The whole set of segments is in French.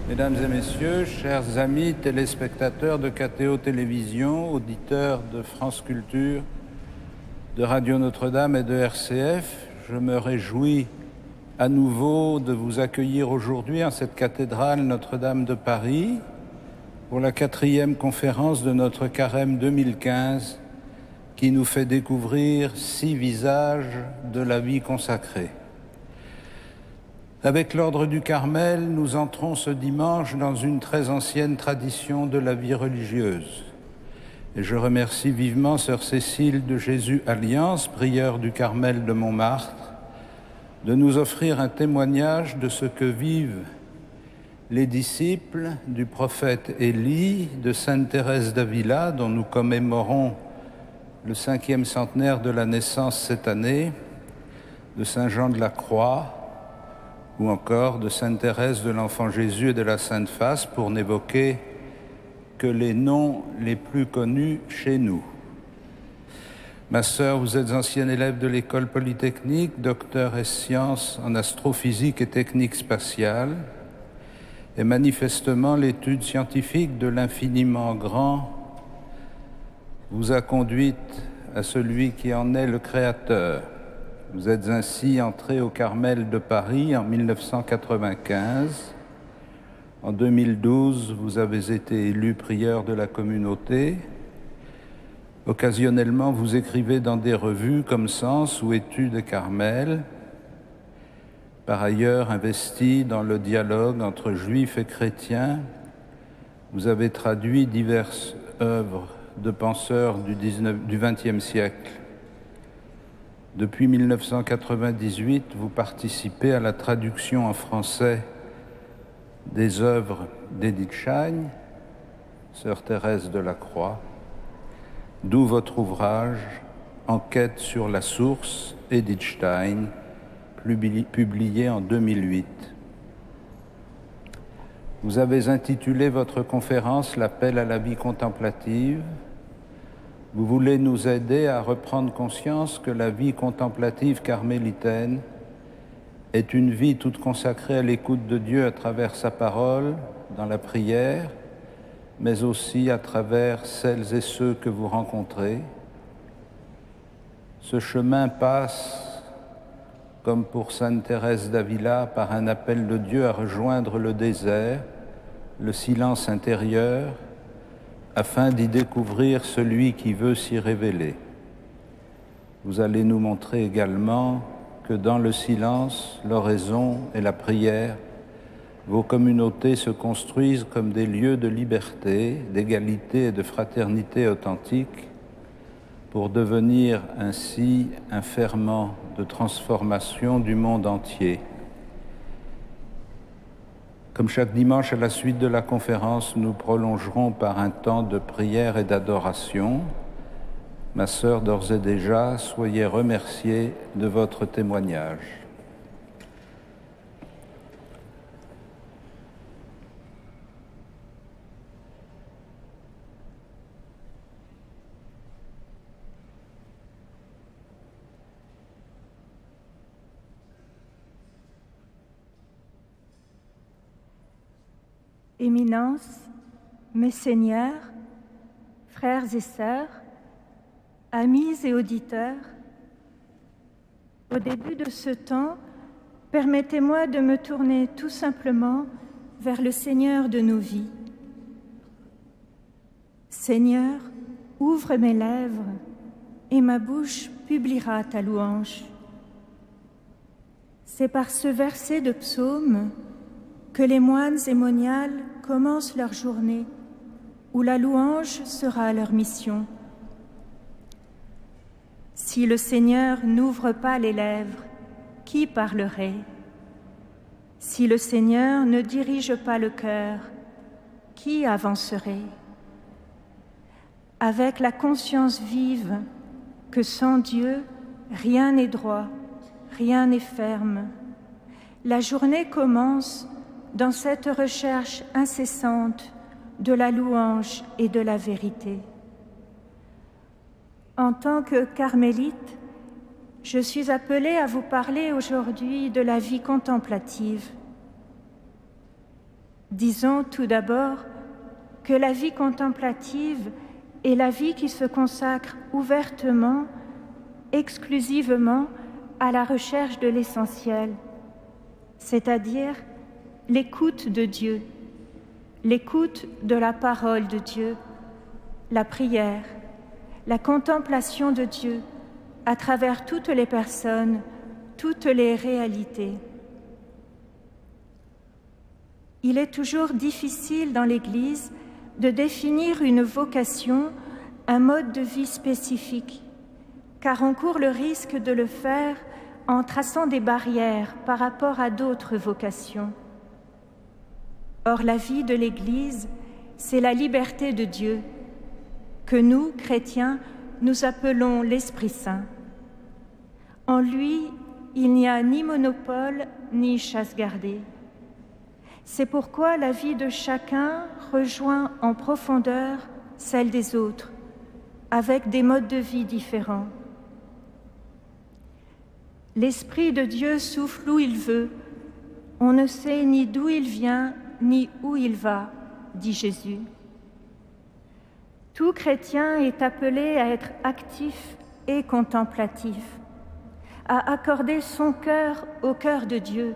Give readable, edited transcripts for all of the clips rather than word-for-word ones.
Mesdames et messieurs, chers amis téléspectateurs de KTO Télévision, auditeurs de France Culture, de Radio Notre-Dame et de RCF, je me réjouis à nouveau de vous accueillir aujourd'hui en cette cathédrale Notre-Dame de Paris pour la 4e conférence de notre Carême 2015 qui nous fait découvrir 6 visages de la vie consacrée. Avec l'ordre du Carmel, nous entrons ce dimanche dans une très ancienne tradition de la vie religieuse. Et je remercie vivement sœur Cécile de Jésus Alliance, prieure du Carmel de Montmartre, de nous offrir un témoignage de ce que vivent les disciples du prophète Élie, de sainte Thérèse d'Avila, dont nous commémorons le 5e centenaire de la naissance cette année, de saint Jean de la Croix, ou encore de sainte Thérèse de l'Enfant Jésus et de la Sainte Face, pour n'évoquer que les noms les plus connus chez nous. Ma sœur, vous êtes ancienne élève de l'école polytechnique, docteur ès sciences en astrophysique et technique spatiale, et manifestement l'étude scientifique de l'infiniment grand vous a conduite à celui qui en est le créateur. Vous êtes ainsi entré au Carmel de Paris en 1995. En 2012, vous avez été élu prieur de la communauté. Occasionnellement, vous écrivez dans des revues comme Sens ou Études Carmel. Par ailleurs, investi dans le dialogue entre juifs et chrétiens, vous avez traduit diverses œuvres de penseurs du XXe siècle. Depuis 1998, vous participez à la traduction en français des œuvres d'Edith Stein, sœur Thérèse de la Croix, d'où votre ouvrage « Enquête sur la source » Edith Stein, publié en 2008. Vous avez intitulé votre conférence « L'appel à la vie contemplative ». Vous voulez nous aider à reprendre conscience que la vie contemplative carmélitaine est une vie toute consacrée à l'écoute de Dieu à travers sa parole, dans la prière, mais aussi à travers celles et ceux que vous rencontrez. Ce chemin passe, comme pour sainte Thérèse d'Avila, par un appel de Dieu à rejoindre le désert, le silence intérieur, afin d'y découvrir celui qui veut s'y révéler. Vous allez nous montrer également que dans le silence, l'oraison et la prière, vos communautés se construisent comme des lieux de liberté, d'égalité et de fraternité authentique, pour devenir ainsi un ferment de transformation du monde entier. Comme chaque dimanche à la suite de la conférence, nous prolongerons par un temps de prière et d'adoration. Ma sœur, d'ores et déjà, soyez remerciée de votre témoignage. Éminence, mes seigneurs, frères et sœurs, amis et auditeurs, au début de ce temps, permettez-moi de me tourner tout simplement vers le Seigneur de nos vies. Seigneur, ouvre mes lèvres et ma bouche publiera ta louange. C'est par ce verset de psaume que les moines et moniales commencent leur journée, où la louange sera leur mission. Si le Seigneur n'ouvre pas les lèvres, qui parlerait? Si le Seigneur ne dirige pas le cœur, qui avancerait? Avec la conscience vive que sans Dieu, rien n'est droit, rien n'est ferme, la journée commence dans cette recherche incessante de la louange et de la vérité. En tant que carmélite, je suis appelée à vous parler aujourd'hui de la vie contemplative. Disons tout d'abord que la vie contemplative est la vie qui se consacre ouvertement, exclusivement à la recherche de l'essentiel, c'est-à-dire l'écoute de Dieu, l'écoute de la parole de Dieu, la prière, la contemplation de Dieu à travers toutes les personnes, toutes les réalités. Il est toujours difficile dans l'Église de définir une vocation, un mode de vie spécifique, car on court le risque de le faire en traçant des barrières par rapport à d'autres vocations. Or, la vie de l'Église, c'est la liberté de Dieu, que nous, chrétiens, nous appelons l'Esprit Saint. En lui, il n'y a ni monopole, ni chasse gardée. C'est pourquoi la vie de chacun rejoint en profondeur celle des autres, avec des modes de vie différents. L'Esprit de Dieu souffle où il veut. On ne sait ni d'où il vient, ni où il va, dit Jésus. Tout chrétien est appelé à être actif et contemplatif, à accorder son cœur au cœur de Dieu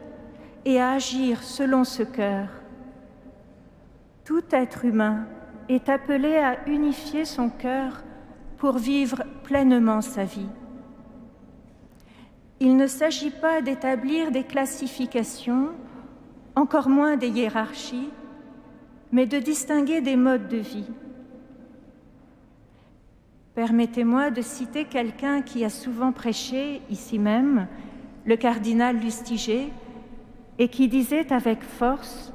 et à agir selon ce cœur. Tout être humain est appelé à unifier son cœur pour vivre pleinement sa vie. Il ne s'agit pas d'établir des classifications, encore moins des hiérarchies, mais de distinguer des modes de vie. Permettez-moi de citer quelqu'un qui a souvent prêché ici même, le cardinal Lustiger, et qui disait avec force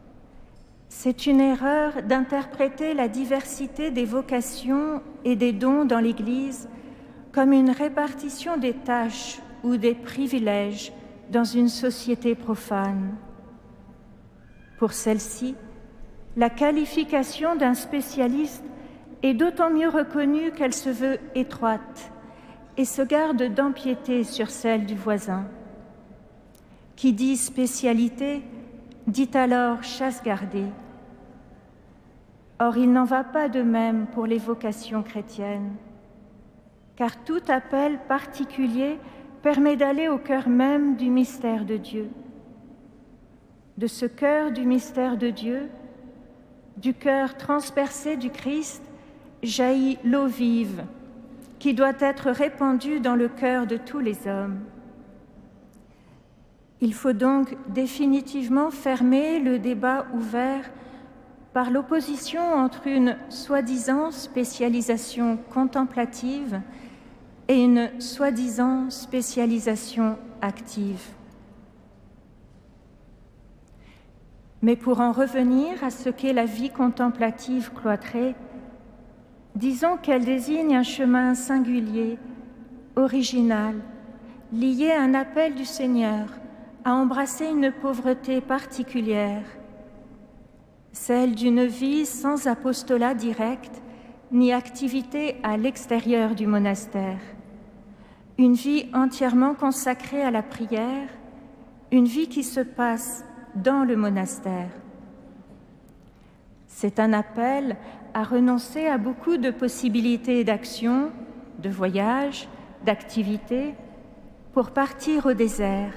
« C'est une erreur d'interpréter la diversité des vocations et des dons dans l'Église comme une répartition des tâches ou des privilèges dans une société profane. Pour celle-ci, la qualification d'un spécialiste est d'autant mieux reconnue qu'elle se veut étroite et se garde d'empiéter sur celle du voisin. Qui dit spécialité, dit alors chasse gardée. Or, il n'en va pas de même pour les vocations chrétiennes, car tout appel particulier permet d'aller au cœur même du mystère de Dieu. De ce cœur du mystère de Dieu, du cœur transpercé du Christ, jaillit l'eau vive qui doit être répandue dans le cœur de tous les hommes. Il faut donc définitivement fermer le débat ouvert par l'opposition entre une soi-disant spécialisation contemplative et une soi-disant spécialisation active. Mais pour en revenir à ce qu'est la vie contemplative cloîtrée, disons qu'elle désigne un chemin singulier, original, lié à un appel du Seigneur à embrasser une pauvreté particulière, celle d'une vie sans apostolat direct ni activité à l'extérieur du monastère, une vie entièrement consacrée à la prière, une vie qui se passe dans le monastère. C'est un appel à renoncer à beaucoup de possibilités d'action, de voyage, d'activité, pour partir au désert,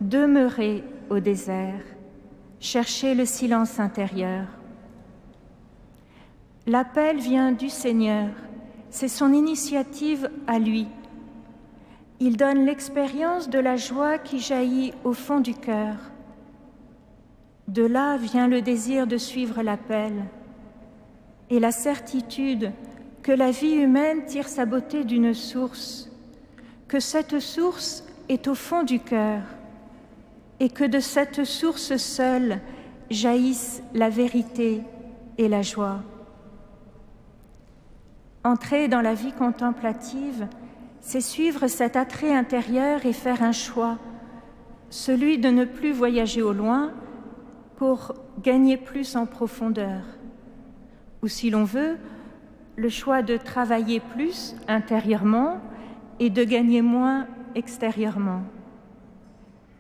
demeurer au désert, chercher le silence intérieur. L'appel vient du Seigneur, c'est son initiative à lui. Il donne l'expérience de la joie qui jaillit au fond du cœur. De là vient le désir de suivre l'appel et la certitude que la vie humaine tire sa beauté d'une source, que cette source est au fond du cœur et que de cette source seule jaillissent la vérité et la joie. Entrer dans la vie contemplative, c'est suivre cet attrait intérieur et faire un choix, celui de ne plus voyager au loin pour gagner plus en profondeur. Ou si l'on veut, le choix de travailler plus intérieurement et de gagner moins extérieurement.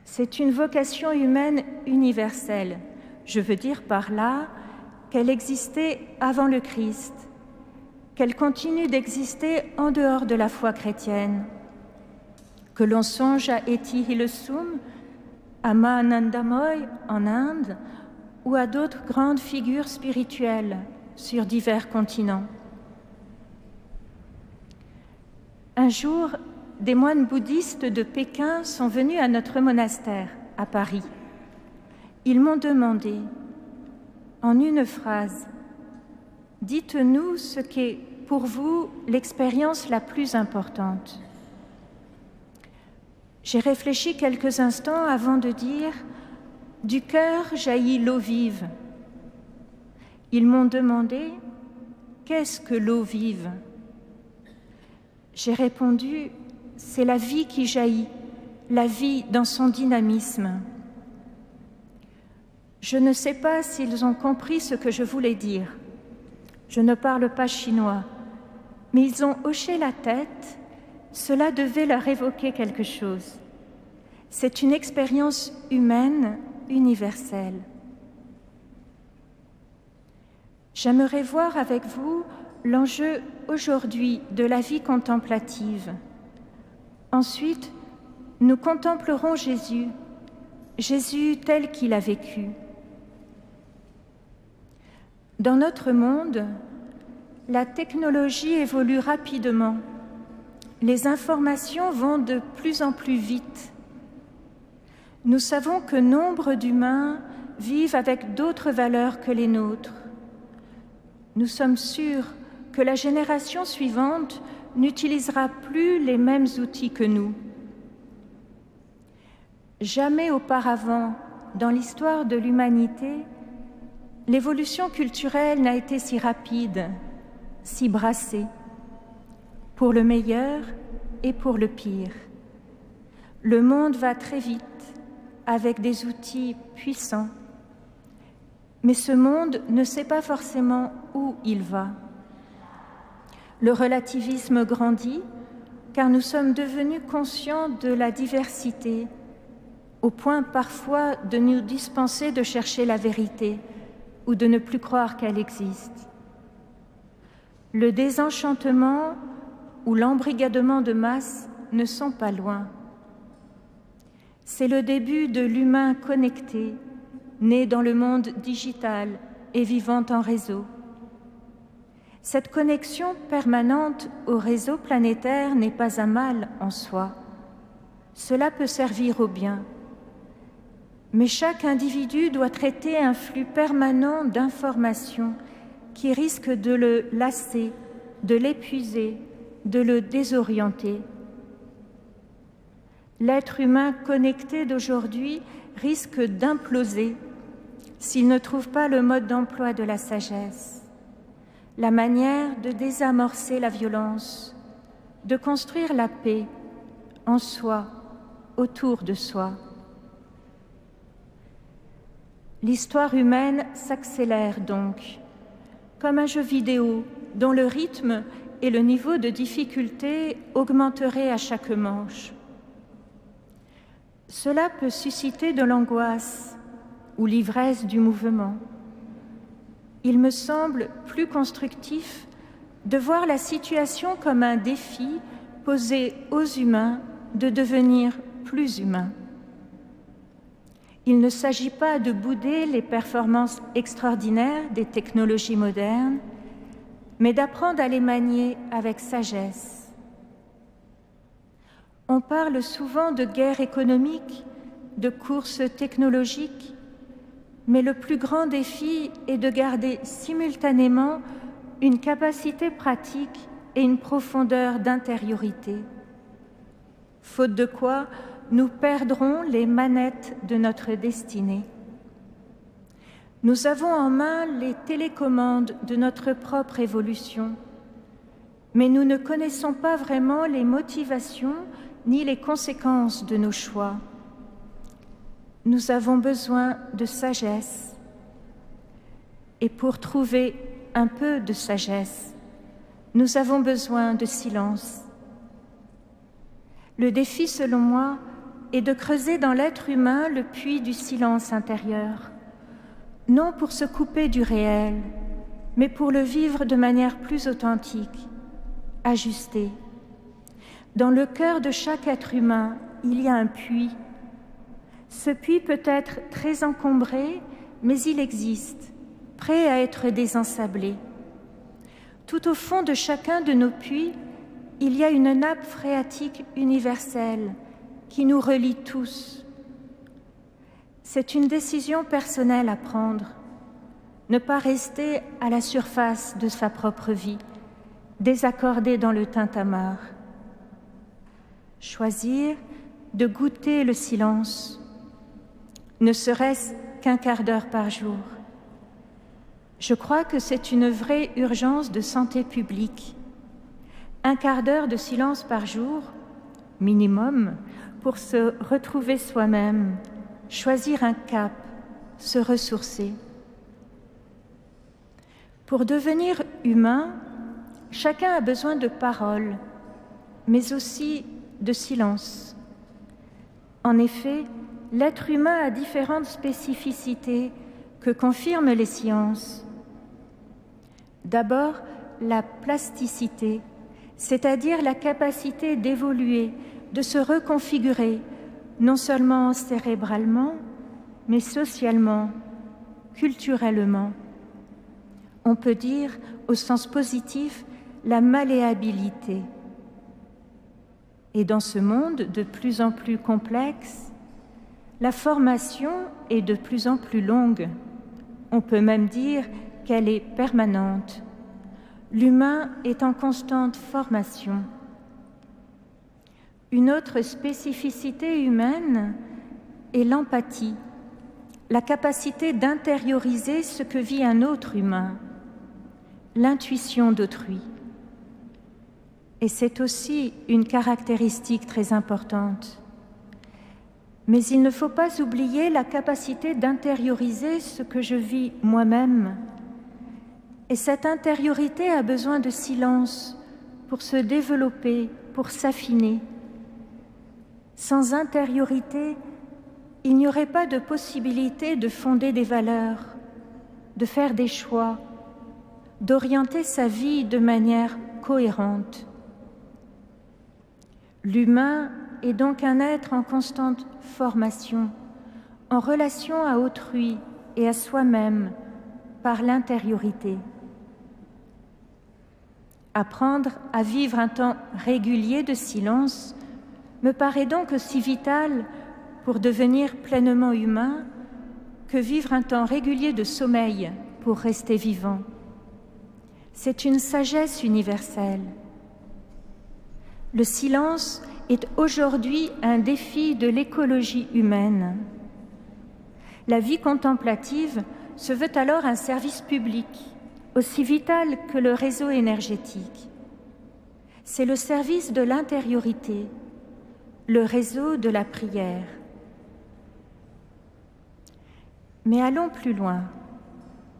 C'est une vocation humaine universelle, Je veux dire par là qu'elle existait avant le Christ, qu'elle continue d'exister en dehors de la foi chrétienne, que l'on songe à Eti Hillesum, à Mahanandamoy en Inde ou à d'autres grandes figures spirituelles sur divers continents. Un jour, des moines bouddhistes de Pékin sont venus à notre monastère, à Paris. Ils m'ont demandé, en une phrase, « Dites-nous ce qu'est pour vous l'expérience la plus importante ». J'ai réfléchi quelques instants avant de dire « Du cœur jaillit l'eau vive ». Ils m'ont demandé « Qu'est-ce que l'eau vive ?» J'ai répondu « C'est la vie qui jaillit, la vie dans son dynamisme ». Je ne sais pas s'ils ont compris ce que je voulais dire. Je ne parle pas chinois, mais ils ont hoché la tête. Cela devait leur évoquer quelque chose. C'est une expérience humaine universelle. J'aimerais voir avec vous l'enjeu aujourd'hui de la vie contemplative. Ensuite, nous contemplerons Jésus, Jésus tel qu'il a vécu. Dans notre monde, la technologie évolue rapidement. Les informations vont de plus en plus vite. Nous savons que nombre d'humains vivent avec d'autres valeurs que les nôtres. Nous sommes sûrs que la génération suivante n'utilisera plus les mêmes outils que nous. Jamais auparavant, dans l'histoire de l'humanité, l'évolution culturelle n'a été si rapide, si brassée, pour le meilleur et pour le pire. Le monde va très vite, avec des outils puissants, mais ce monde ne sait pas forcément où il va. Le relativisme grandit, car nous sommes devenus conscients de la diversité, au point parfois de nous dispenser de chercher la vérité, ou de ne plus croire qu'elle existe. Le désenchantement ou l'embrigadement de masse ne sont pas loin. C'est le début de l'humain connecté, né dans le monde digital et vivant en réseau. Cette connexion permanente au réseau planétaire n'est pas un mal en soi. Cela peut servir au bien. Mais chaque individu doit traiter un flux permanent d'informations qui risque de le lasser, de l'épuiser, de le désorienter. L'être humain connecté d'aujourd'hui risque d'imploser s'il ne trouve pas le mode d'emploi de la sagesse, la manière de désamorcer la violence, de construire la paix en soi, autour de soi. L'histoire humaine s'accélère donc, comme un jeu vidéo dont le rythme et le niveau de difficulté augmenteraient à chaque manche. Cela peut susciter de l'angoisse ou l'ivresse du mouvement. Il me semble plus constructif de voir la situation comme un défi posé aux humains de devenir plus humains. Il ne s'agit pas de bouder les performances extraordinaires des technologies modernes, mais d'apprendre à les manier avec sagesse. On parle souvent de guerre économique, de course technologique, mais le plus grand défi est de garder simultanément une capacité pratique et une profondeur d'intériorité. Faute de quoi, nous perdrons les manettes de notre destinée. Nous avons en main les télécommandes de notre propre évolution, mais nous ne connaissons pas vraiment les motivations ni les conséquences de nos choix. Nous avons besoin de sagesse. Et pour trouver un peu de sagesse, nous avons besoin de silence. Le défi, selon moi, est de creuser dans l'être humain le puits du silence intérieur, non pour se couper du réel, mais pour le vivre de manière plus authentique, ajustée. Dans le cœur de chaque être humain, il y a un puits. Ce puits peut être très encombré, mais il existe, prêt à être désensablé. Tout au fond de chacun de nos puits, il y a une nappe phréatique universelle qui nous relie tous. C'est une décision personnelle à prendre, ne pas rester à la surface de sa propre vie, désaccordé dans le tintamarre. Choisir de goûter le silence, ne serait-ce qu'un quart d'heure par jour. Je crois que c'est une vraie urgence de santé publique. Un quart d'heure de silence par jour, minimum, pour se retrouver soi-même, choisir un cap, se ressourcer. Pour devenir humain, chacun a besoin de paroles, mais aussi de silence. En effet, l'être humain a différentes spécificités que confirment les sciences. D'abord, la plasticité, c'est-à-dire la capacité d'évoluer, de se reconfigurer, non seulement cérébralement, mais socialement, culturellement. On peut dire, au sens positif, la malléabilité. Et dans ce monde de plus en plus complexe, la formation est de plus en plus longue. On peut même dire qu'elle est permanente. L'humain est en constante formation. Une autre spécificité humaine est l'empathie, la capacité d'intérioriser ce que vit un autre humain, l'intuition d'autrui. Et c'est aussi une caractéristique très importante. Mais il ne faut pas oublier la capacité d'intérioriser ce que je vis moi-même. Et cette intériorité a besoin de silence pour se développer, pour s'affiner. Sans intériorité, il n'y aurait pas de possibilité de fonder des valeurs, de faire des choix, d'orienter sa vie de manière cohérente. L'humain est donc un être en constante formation, en relation à autrui et à soi-même par l'intériorité. Apprendre à vivre un temps régulier de silence me paraît donc aussi vital pour devenir pleinement humain que vivre un temps régulier de sommeil pour rester vivant. C'est une sagesse universelle. Le silence est aujourd'hui un défi de l'écologie humaine. La vie contemplative se veut alors un service public, aussi vital que le réseau énergétique. C'est le service de l'intériorité, le réseau de la prière. Mais allons plus loin.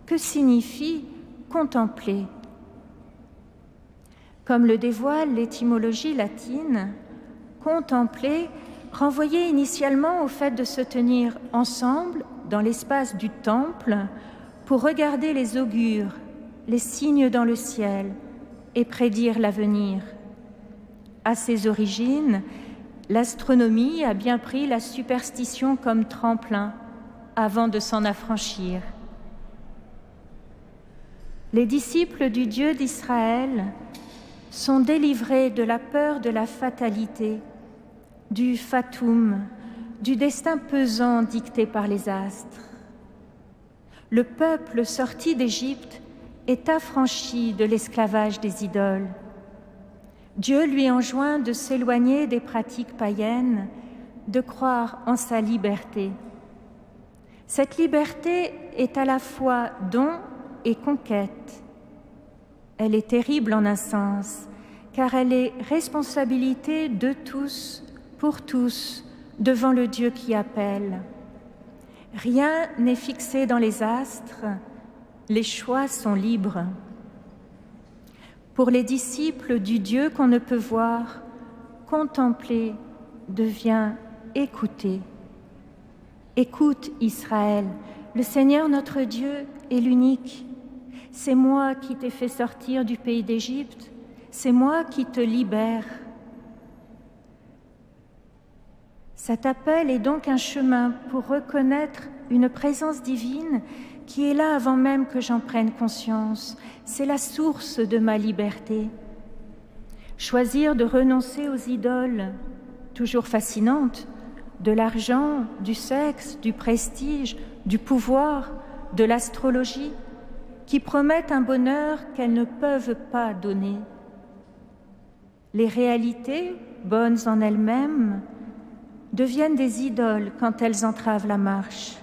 Que signifie contempler ? Comme le dévoile l'étymologie latine, contempler renvoyait initialement au fait de se tenir ensemble dans l'espace du temple pour regarder les augures, les signes dans le ciel et prédire l'avenir. À ses origines, l'astronomie a bien pris la superstition comme tremplin avant de s'en affranchir. Les disciples du Dieu d'Israël sont délivrés de la peur de la fatalité, du fatum, du destin pesant dicté par les astres. Le peuple sorti d'Égypte est affranchi de l'esclavage des idoles. Dieu lui enjoint de s'éloigner des pratiques païennes, de croire en sa liberté. Cette liberté est à la fois don et conquête. Elle est terrible en un sens, car elle est responsabilité de tous, pour tous, devant le Dieu qui appelle. Rien n'est fixé dans les astres, les choix sont libres. Pour les disciples du Dieu qu'on ne peut voir, contempler devient écouter. Écoute Israël, Le Seigneur notre Dieu est l'unique. C'est moi qui t'ai fait sortir du pays d'Égypte, c'est moi qui te libère. Cet appel est donc un chemin pour reconnaître une présence divine qui est là avant même que j'en prenne conscience. C'est la source de ma liberté. Choisir de renoncer aux idoles, toujours fascinantes, de l'argent, du sexe, du prestige, du pouvoir, de l'astrologie, qui promettent un bonheur qu'elles ne peuvent pas donner. Les réalités, bonnes en elles-mêmes, deviennent des idoles quand elles entravent la marche.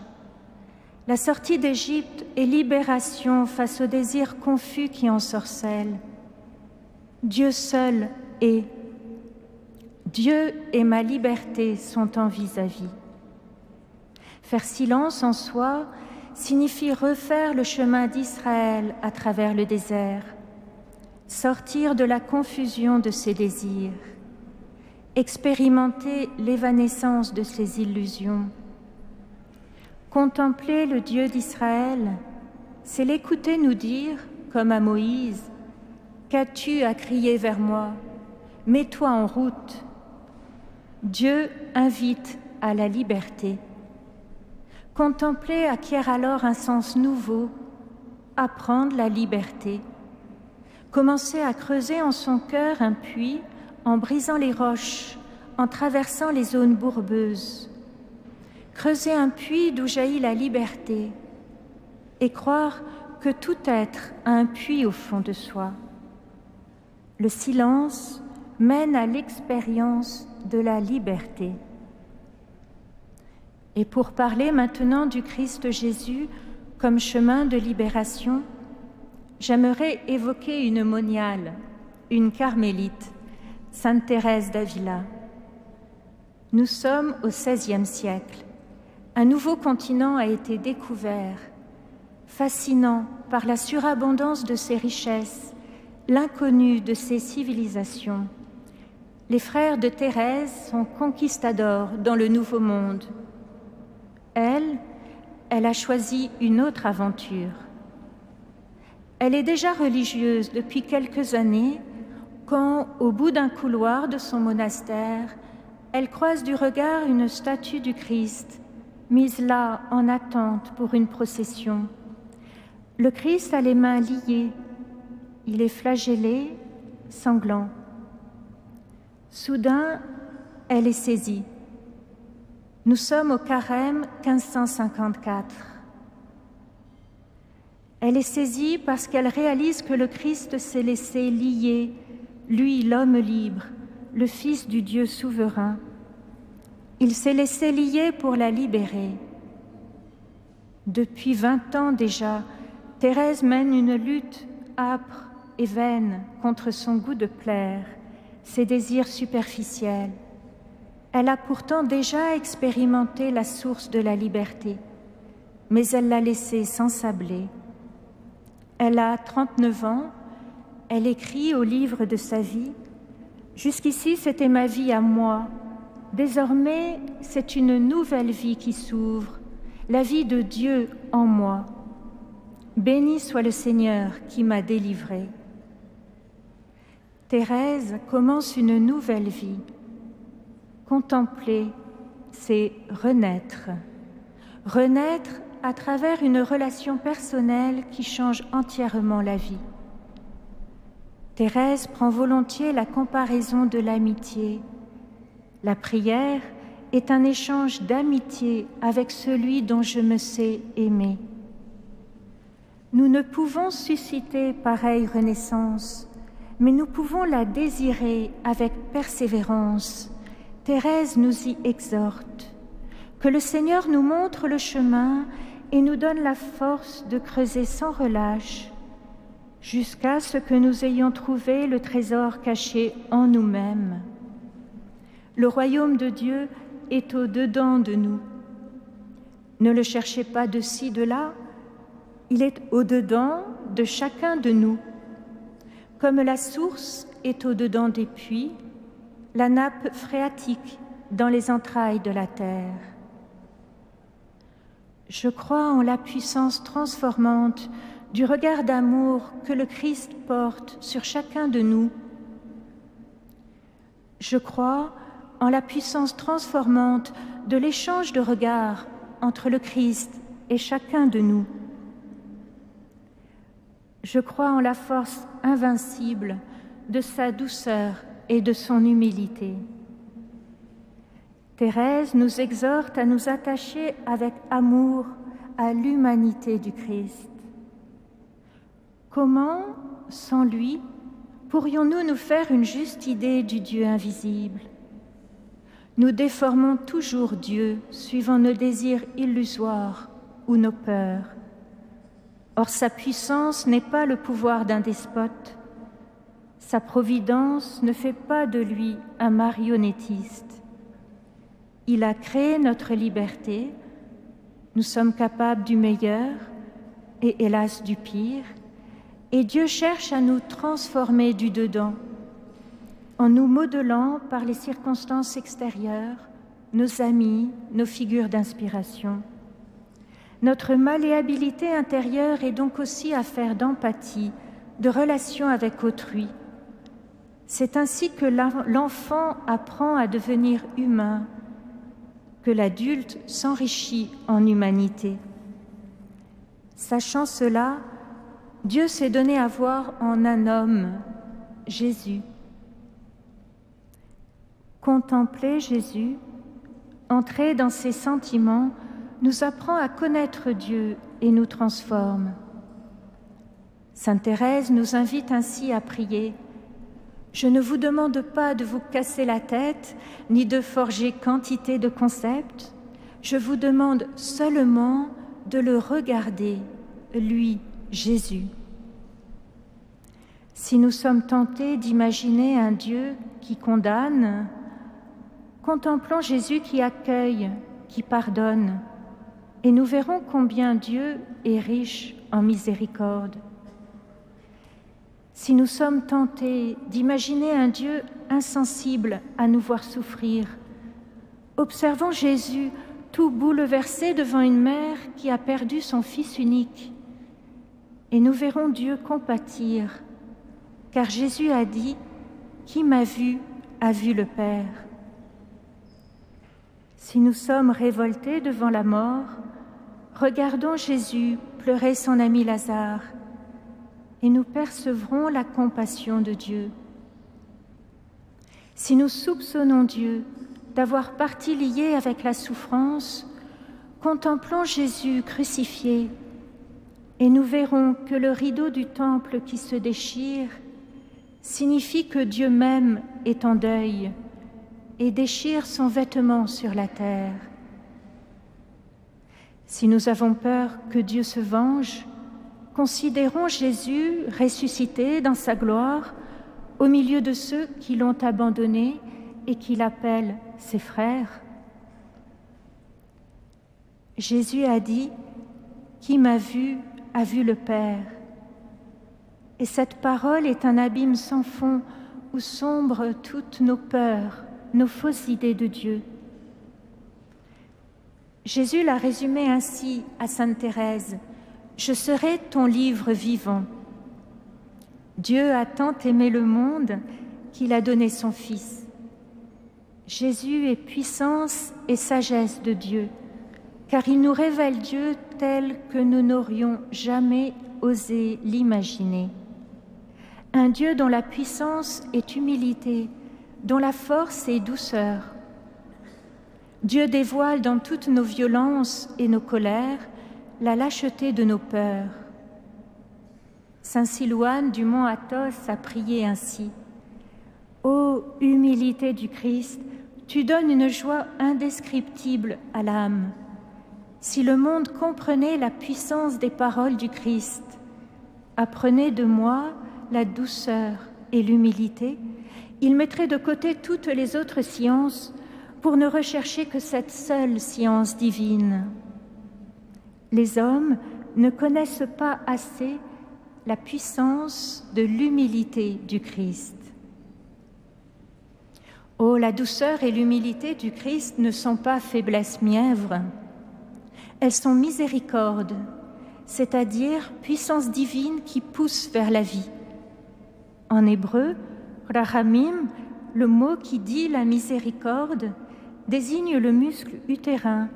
La sortie d'Égypte est libération face aux désirs confus qui ensorcellent. Dieu seul est. Dieu et ma liberté sont en vis-à-vis. Faire silence en soi signifie refaire le chemin d'Israël à travers le désert, sortir de la confusion de ses désirs, expérimenter l'évanescence de ses illusions. Contempler le Dieu d'Israël, c'est l'écouter nous dire, comme à Moïse, « Qu'as-tu à crier vers moi? Mets-toi en route ». Dieu invite à la liberté. Contempler acquiert alors un sens nouveau, apprendre la liberté. Commencer à creuser en son cœur un puits en brisant les roches, en traversant les zones bourbeuses. Creuser un puits d'où jaillit la liberté et croire que tout être a un puits au fond de soi. Le silence mène à l'expérience de la liberté. Et pour parler maintenant du Christ Jésus comme chemin de libération, j'aimerais évoquer une moniale, une carmélite, Sainte Thérèse d'Avila. Nous sommes au XVIe siècle. Un nouveau continent a été découvert, fascinant par la surabondance de ses richesses, l'inconnu de ses civilisations. Les frères de Thérèse sont conquistadors dans le Nouveau Monde. Elle a choisi une autre aventure. Elle est déjà religieuse depuis quelques années quand, au bout d'un couloir de son monastère, elle croise du regard une statue du Christ, mise là en attente pour une procession. Le Christ a les mains liées, il est flagellé, sanglant. Soudain, elle est saisie. Nous sommes au Carême 1554. Elle est saisie parce qu'elle réalise que le Christ s'est laissé lier, lui, l'homme libre, le Fils du Dieu souverain. Il s'est laissé lier pour la libérer. Depuis 20 ans déjà, Thérèse mène une lutte âpre et vaine contre son goût de plaire, ses désirs superficiels. Elle a pourtant déjà expérimenté la source de la liberté, mais elle l'a laissée s'ensabler. Elle a 39 ans, elle écrit au livre de sa vie « Jusqu'ici, c'était ma vie à moi. Désormais, c'est une nouvelle vie qui s'ouvre, la vie de Dieu en moi. Béni soit le Seigneur qui m'a délivrée. » Thérèse commence une nouvelle vie. Contempler, c'est renaître. Renaître à travers une relation personnelle qui change entièrement la vie. Thérèse prend volontiers la comparaison de l'amitié. La prière est un échange d'amitié avec celui dont je me sais aimé. Nous ne pouvons susciter pareille renaissance, mais nous pouvons la désirer avec persévérance. Thérèse nous y exhorte. Que le Seigneur nous montre le chemin et nous donne la force de creuser sans relâche jusqu'à ce que nous ayons trouvé le trésor caché en nous-mêmes. Le royaume de Dieu est au-dedans de nous. Ne le cherchez pas de ci, de là, il est au-dedans de chacun de nous. Comme la source est au-dedans des puits, la nappe phréatique dans les entrailles de la terre. Je crois en la puissance transformante du regard d'amour que le Christ porte sur chacun de nous. Je crois en la puissance transformante de l'échange de regards entre le Christ et chacun de nous. Je crois en la force invincible de sa douceur et de son humilité. Thérèse nous exhorte à nous attacher avec amour à l'humanité du Christ. Comment, sans lui, pourrions-nous nous faire une juste idée du Dieu invisible? Nous déformons toujours Dieu suivant nos désirs illusoires ou nos peurs. Or, sa puissance n'est pas le pouvoir d'un despote. Sa providence ne fait pas de lui un marionnettiste. Il a créé notre liberté. Nous sommes capables du meilleur et hélas du pire. Et Dieu cherche à nous transformer du dedans, en nous modelant par les circonstances extérieures, nos amis, nos figures d'inspiration. Notre malléabilité intérieure est donc aussi affaire d'empathie, de relation avec autrui. C'est ainsi que l'enfant apprend à devenir humain, que l'adulte s'enrichit en humanité. Sachant cela, Dieu s'est donné à voir en un homme, Jésus. Contempler Jésus, entrer dans ses sentiments, nous apprend à connaître Dieu et nous transforme. Sainte Thérèse nous invite ainsi à prier. Je ne vous demande pas de vous casser la tête, ni de forger quantité de concepts. Je vous demande seulement de le regarder, lui, Jésus. Si nous sommes tentés d'imaginer un Dieu qui condamne, contemplons Jésus qui accueille, qui pardonne, et nous verrons combien Dieu est riche en miséricorde. Si nous sommes tentés d'imaginer un Dieu insensible à nous voir souffrir, observons Jésus tout bouleversé devant une mère qui a perdu son fils unique, et nous verrons Dieu compatir, car Jésus a dit « Qui m'a vu a vu le Père ». Si nous sommes révoltés devant la mort, regardons Jésus pleurer son ami Lazare, et nous percevrons la compassion de Dieu. Si nous soupçonnons Dieu d'avoir partie liée avec la souffrance, contemplons Jésus crucifié, et nous verrons que le rideau du temple qui se déchire signifie que Dieu même est en deuil et déchire son vêtement sur la terre. Si nous avons peur que Dieu se venge, considérons Jésus ressuscité dans sa gloire au milieu de ceux qui l'ont abandonné et qui l'appellent ses frères. Jésus a dit « Qui m'a vu a vu le Père ». Et cette parole est un abîme sans fond où sombrent toutes nos peurs, nos fausses idées de Dieu. Jésus l'a résumé ainsi à Sainte Thérèse. Je serai ton livre vivant. Dieu a tant aimé le monde qu'il a donné son Fils. Jésus est puissance et sagesse de Dieu, car il nous révèle Dieu tel que nous n'aurions jamais osé l'imaginer. Un Dieu dont la puissance est humilité, dont la force est douceur. Dieu dévoile dans toutes nos violences et nos colères la lâcheté de nos peurs. Saint Silouane du mont Athos a prié ainsi. Ô humilité du Christ, tu donnes une joie indescriptible à l'âme. Si le monde comprenait la puissance des paroles du Christ, apprenez de moi la douceur et l'humilité, il mettrait de côté toutes les autres sciences pour ne rechercher que cette seule science divine. Les hommes ne connaissent pas assez la puissance de l'humilité du Christ. Oh, la douceur et l'humilité du Christ ne sont pas faiblesse mièvre. Elles sont miséricorde, c'est-à-dire puissance divine qui pousse vers la vie. En hébreu, rachamim, le mot qui dit la miséricorde, désigne le muscle utérin,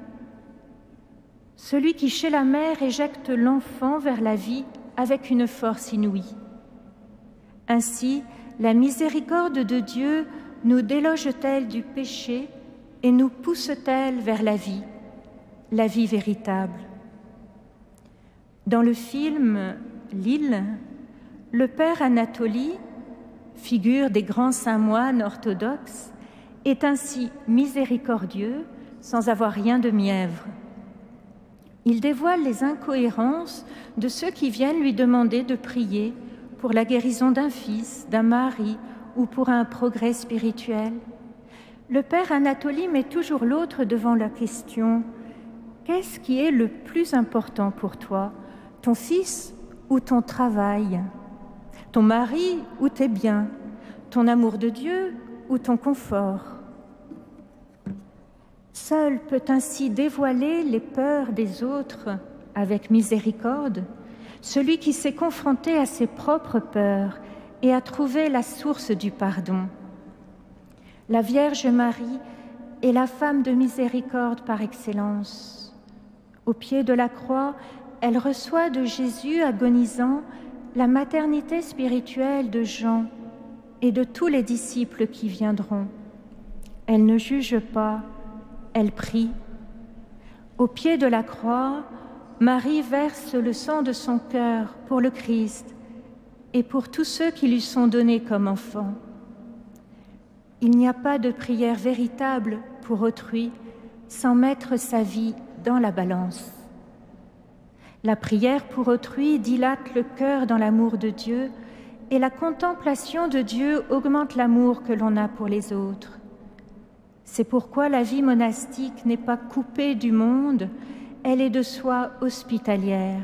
celui qui chez la mère éjecte l'enfant vers la vie avec une force inouïe. Ainsi, la miséricorde de Dieu nous déloge-t-elle du péché et nous pousse-t-elle vers la vie véritable. Dans le film L'île, le père Anatoly, figure des grands saints moines orthodoxes, est ainsi miséricordieux sans avoir rien de mièvre. Il dévoile les incohérences de ceux qui viennent lui demander de prier pour la guérison d'un fils, d'un mari ou pour un progrès spirituel. Le père Anatoly met toujours l'autre devant la question « Qu'est-ce qui est le plus important pour toi, ton fils ou ton travail, ton mari ou tes biens, ton amour de Dieu ou ton confort ?» Seul peut ainsi dévoiler les peurs des autres avec miséricorde celui qui s'est confronté à ses propres peurs et a trouvé la source du pardon. La Vierge Marie est la femme de miséricorde par excellence. Au pied de la croix, elle reçoit de Jésus agonisant la maternité spirituelle de Jean et de tous les disciples qui viendront. Elle ne juge pas, elle prie. Au pied de la croix, Marie verse le sang de son cœur pour le Christ et pour tous ceux qui lui sont donnés comme enfants. Il n'y a pas de prière véritable pour autrui sans mettre sa vie dans la balance. La prière pour autrui dilate le cœur dans l'amour de Dieu et la contemplation de Dieu augmente l'amour que l'on a pour les autres. C'est pourquoi la vie monastique n'est pas coupée du monde, elle est de soi hospitalière.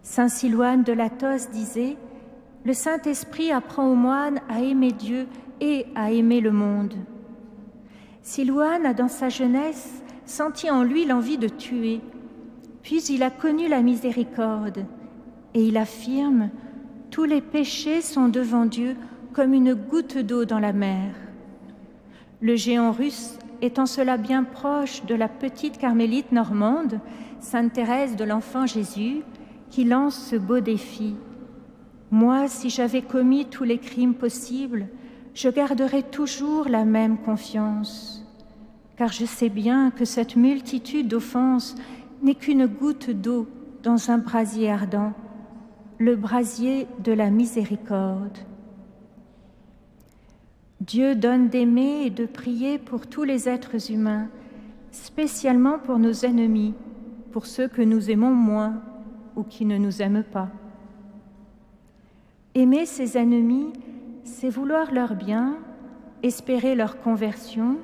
Saint Silouane de Latos disait « Le Saint-Esprit apprend aux moines à aimer Dieu et à aimer le monde ». Silouane a dans sa jeunesse senti en lui l'envie de tuer, puis il a connu la miséricorde et il affirme « Tous les péchés sont devant Dieu comme une goutte d'eau dans la mer ». Le géant russe est en cela bien proche de la petite carmélite normande, Sainte Thérèse de l'Enfant Jésus, qui lance ce beau défi. « Moi, si j'avais commis tous les crimes possibles, je garderais toujours la même confiance, car je sais bien que cette multitude d'offenses n'est qu'une goutte d'eau dans un brasier ardent, le brasier de la miséricorde. » Dieu donne d'aimer et de prier pour tous les êtres humains, spécialement pour nos ennemis, pour ceux que nous aimons moins ou qui ne nous aiment pas. Aimer ses ennemis, c'est vouloir leur bien, espérer leur conversion,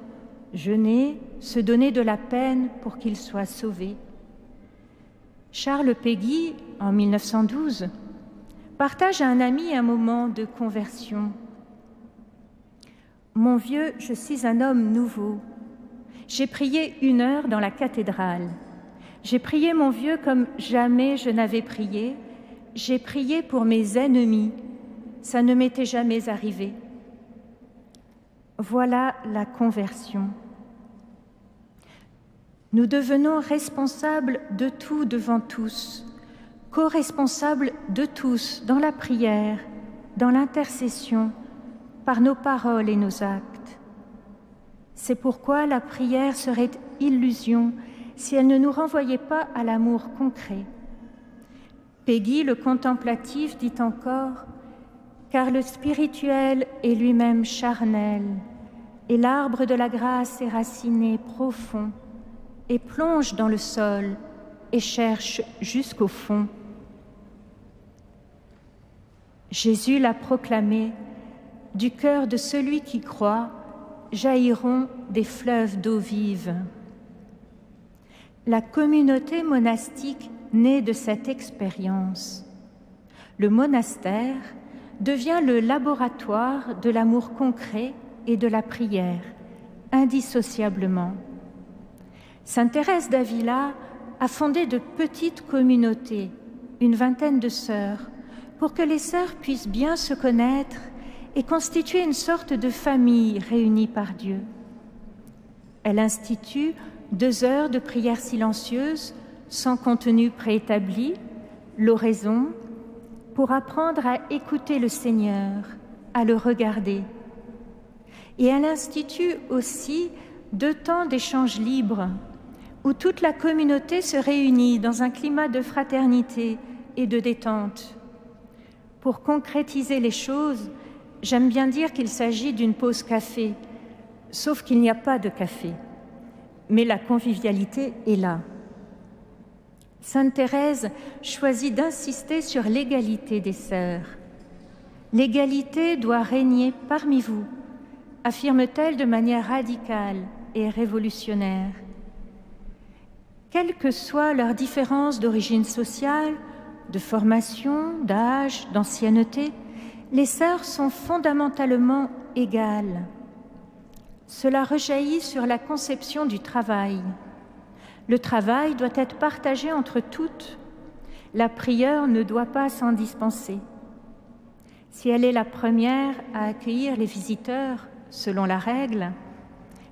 jeûner, se donner de la peine pour qu'ils soient sauvés. Charles Péguy, en 1912, partage à un ami un moment de conversion. « Mon vieux, je suis un homme nouveau. J'ai prié 1 heure dans la cathédrale. J'ai prié mon vieux comme jamais je n'avais prié. J'ai prié pour mes ennemis. Ça ne m'était jamais arrivé. » Voilà la conversion. Nous devenons responsables de tout devant tous, co-responsables de tous dans la prière, dans l'intercession, par nos paroles et nos actes. C'est pourquoi la prière serait illusion si elle ne nous renvoyait pas à l'amour concret. Péguy, le contemplatif, dit encore « Car le spirituel est lui-même charnel, et l'arbre de la grâce est raciné profond, et plonge dans le sol et cherche jusqu'au fond. » Jésus l'a proclamé, du cœur de celui qui croit jailliront des fleuves d'eau vive. La communauté monastique naît de cette expérience. Le monastère devient le laboratoire de l'amour concret et de la prière, indissociablement. Sainte Thérèse d'Avila a fondé de petites communautés, une vingtaine de sœurs, pour que les sœurs puissent bien se connaître et constituer une sorte de famille réunie par Dieu. Elle institue 2 heures de prière silencieuse, sans contenu préétabli, l'oraison, pour apprendre à écouter le Seigneur, à le regarder. Et elle institue aussi 2 temps d'échange libre, où toute la communauté se réunit dans un climat de fraternité et de détente. Pour concrétiser les choses, j'aime bien dire qu'il s'agit d'une pause café, sauf qu'il n'y a pas de café. Mais la convivialité est là. Sainte Thérèse choisit d'insister sur l'égalité des sœurs. L'égalité doit régner parmi vous, affirme-t-elle de manière radicale et révolutionnaire. Quelles que soient leurs différences d'origine sociale, de formation, d'âge, d'ancienneté, les sœurs sont fondamentalement égales. Cela rejaillit sur la conception du travail. Le travail doit être partagé entre toutes. La prieure ne doit pas s'en dispenser. Si elle est la première à accueillir les visiteurs, selon la règle,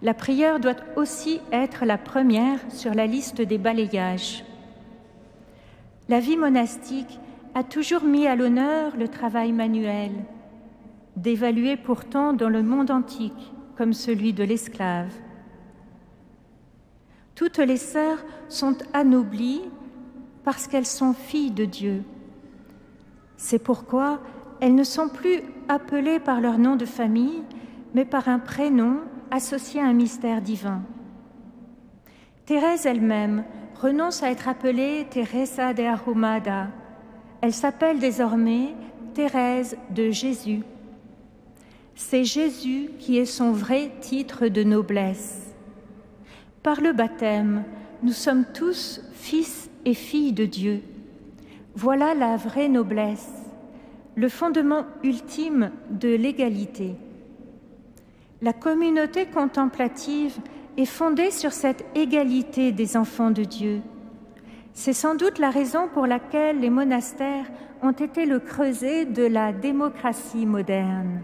la prieure doit aussi être la première sur la liste des balayages. La vie monastique a toujours mis à l'honneur le travail manuel, dévalué pourtant dans le monde antique comme celui de l'esclave. Toutes les sœurs sont anoblies parce qu'elles sont filles de Dieu. C'est pourquoi elles ne sont plus appelées par leur nom de famille, mais par un prénom associé à un mystère divin. Thérèse elle-même renonce à être appelée Teresa de Ahumada. Elle s'appelle désormais Thérèse de Jésus. C'est Jésus qui est son vrai titre de noblesse. Par le baptême, nous sommes tous fils et filles de Dieu. Voilà la vraie noblesse, le fondement ultime de l'égalité. La communauté contemplative est fondée sur cette égalité des enfants de Dieu. C'est sans doute la raison pour laquelle les monastères ont été le creuset de la démocratie moderne.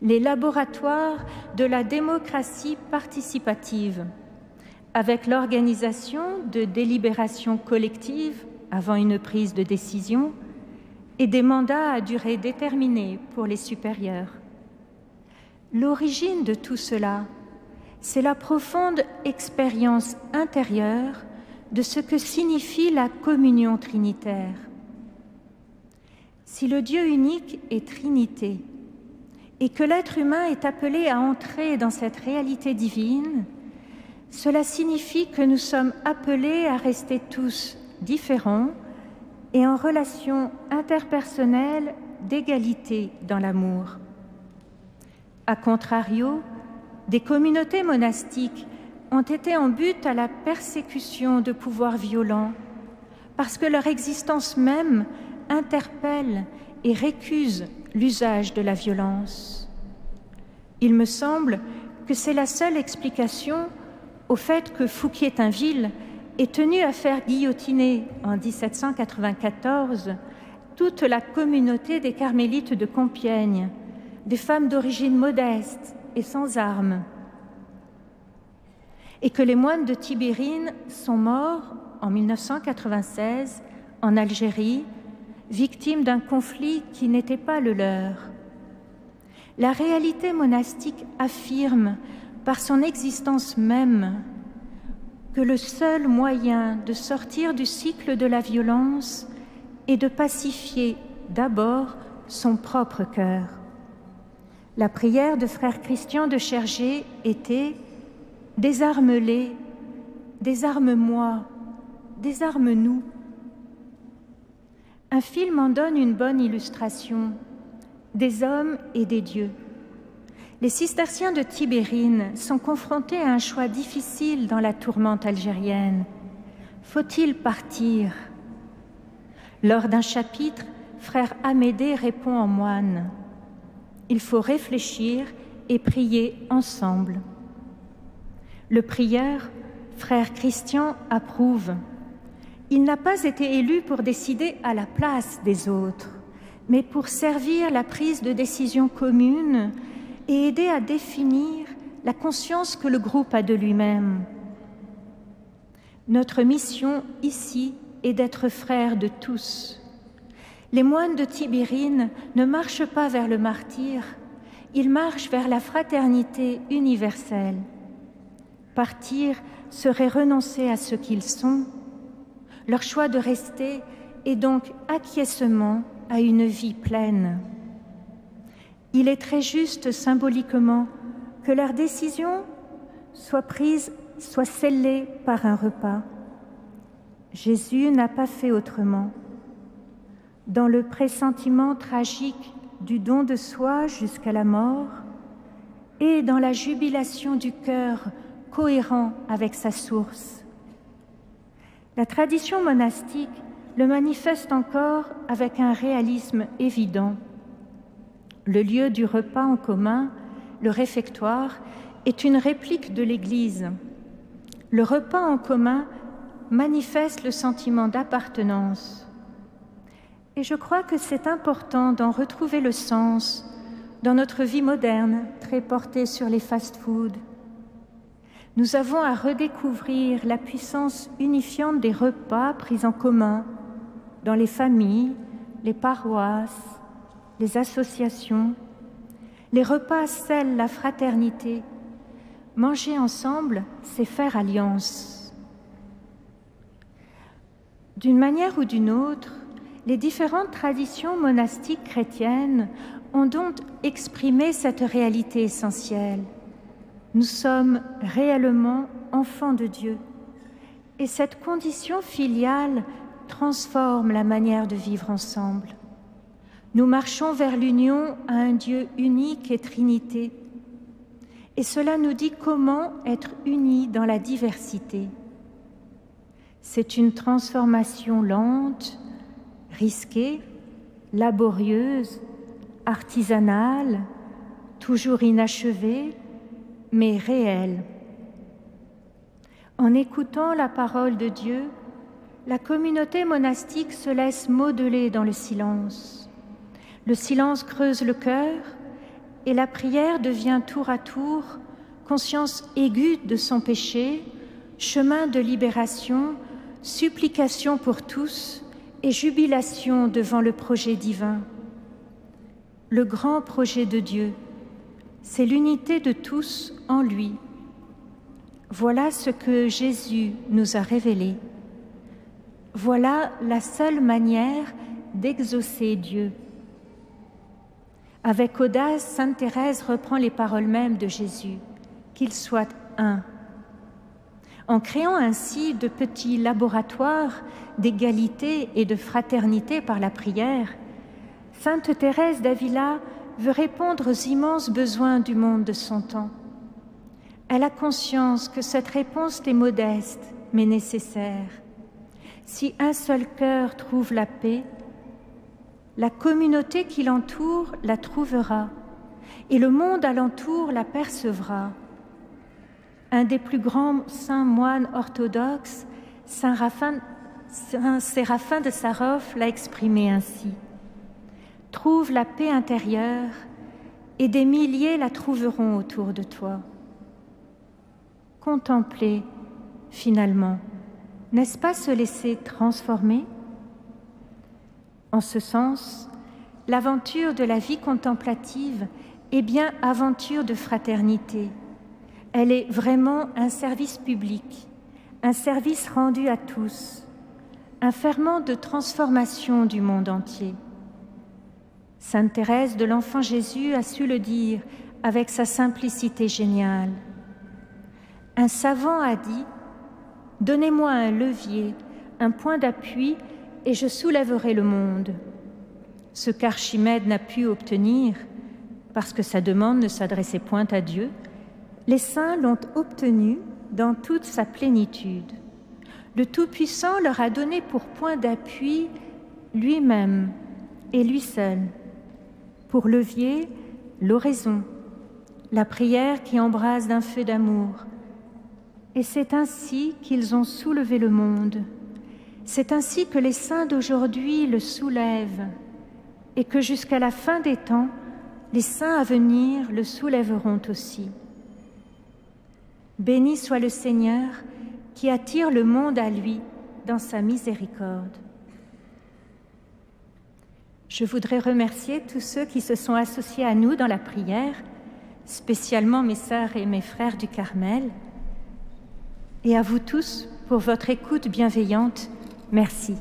Les laboratoires de la démocratie participative, avec l'organisation de délibérations collectives avant une prise de décision et des mandats à durée déterminée pour les supérieurs. L'origine de tout cela, c'est la profonde expérience intérieure de ce que signifie la communion trinitaire. Si le Dieu unique est Trinité et que l'être humain est appelé à entrer dans cette réalité divine, cela signifie que nous sommes appelés à rester tous différents et en relation interpersonnelle d'égalité dans l'amour. A contrario, des communautés monastiques ont été en but à la persécution de pouvoirs violents parce que leur existence même interpelle et récuse l'usage de la violence. Il me semble que c'est la seule explication au fait que Fouquier-Tinville est tenu à faire guillotiner en 1794 toute la communauté des carmélites de Compiègne, des femmes d'origine modeste et sans armes, et que les moines de Tibérine sont morts en 1996 en Algérie, victimes d'un conflit qui n'était pas le leur. La réalité monastique affirme, par son existence même, que le seul moyen de sortir du cycle de la violence est de pacifier d'abord son propre cœur. La prière de frère Christian de Chergé était « Désarme-les, désarme-moi, désarme-nous ». Un film en donne une bonne illustration, des hommes et des dieux. Les cisterciens de Tibérine sont confrontés à un choix difficile dans la tourmente algérienne. Faut-il partir? Lors d'un chapitre, frère Amédée répond en moine. Il faut réfléchir et prier ensemble. Le prieur, frère Christian approuve. Il n'a pas été élu pour décider à la place des autres, mais pour servir la prise de décision commune et aider à définir la conscience que le groupe a de lui-même. Notre mission ici est d'être frères de tous. Les moines de Tibérine ne marchent pas vers le martyre, ils marchent vers la fraternité universelle. Partir serait renoncer à ce qu'ils sont. Leur choix de rester est donc acquiescement à une vie pleine. Il est très juste symboliquement que leur décision soit scellée par un repas. Jésus n'a pas fait autrement. Dans le pressentiment tragique du don de soi jusqu'à la mort et dans la jubilation du cœur cohérent avec sa source. La tradition monastique le manifeste encore avec un réalisme évident. Le lieu du repas en commun, le réfectoire, est une réplique de l'Église. Le repas en commun manifeste le sentiment d'appartenance. Et je crois que c'est important d'en retrouver le sens dans notre vie moderne, très portée sur les fast-foods. Nous avons à redécouvrir la puissance unifiante des repas pris en commun dans les familles, les paroisses, les associations. Les repas scellent la fraternité. Manger ensemble, c'est faire alliance. D'une manière ou d'une autre, les différentes traditions monastiques chrétiennes ont donc exprimé cette réalité essentielle. Nous sommes réellement enfants de Dieu et cette condition filiale transforme la manière de vivre ensemble. Nous marchons vers l'union à un Dieu unique et Trinité et cela nous dit comment être unis dans la diversité. C'est une transformation lente, risquée, laborieuse, artisanale, toujours inachevée, mais réelle. En écoutant la parole de Dieu, la communauté monastique se laisse modeler dans le silence. Le silence creuse le cœur et la prière devient tour à tour conscience aiguë de son péché, chemin de libération, supplication pour tous et jubilation devant le projet divin. Le grand projet de Dieu, c'est l'unité de tous en lui. Voilà ce que Jésus nous a révélé. Voilà la seule manière d'exaucer Dieu. Avec audace, sainte Thérèse reprend les paroles mêmes de Jésus, qu'il soit un. En créant ainsi de petits laboratoires d'égalité et de fraternité par la prière, sainte Thérèse d'Avila veut répondre aux immenses besoins du monde de son temps. Elle a conscience que cette réponse est modeste, mais nécessaire. Si un seul cœur trouve la paix, la communauté qui l'entoure la trouvera, et le monde alentour la percevra. Un des plus grands saints moines orthodoxes, saint Séraphin de Sarov, l'a exprimé ainsi. Trouve la paix intérieure, et des milliers la trouveront autour de toi. Contempler, finalement, n'est-ce pas se laisser transformer? En ce sens, l'aventure de la vie contemplative est bien aventure de fraternité. Elle est vraiment un service public, un service rendu à tous, un ferment de transformation du monde entier. Sainte Thérèse de l'Enfant Jésus a su le dire avec sa simplicité géniale. Un savant a dit « Donnez-moi un levier, un point d'appui, et je soulèverai le monde. » Ce qu'Archimède n'a pu obtenir, parce que sa demande ne s'adressait point à Dieu, les saints l'ont obtenu dans toute sa plénitude. Le Tout-Puissant leur a donné pour point d'appui lui-même et lui seul. Pour levier, l'oraison, la prière qui embrase d'un feu d'amour, Et c'est ainsi qu'ils ont soulevé le monde. C'est ainsi que les saints d'aujourd'hui le soulèvent et que jusqu'à la fin des temps, les saints à venir le soulèveront aussi. Béni soit le Seigneur qui attire le monde à lui dans sa miséricorde. Je voudrais remercier tous ceux qui se sont associés à nous dans la prière, spécialement mes sœurs et mes frères du Carmel, et à vous tous pour votre écoute bienveillante. Merci.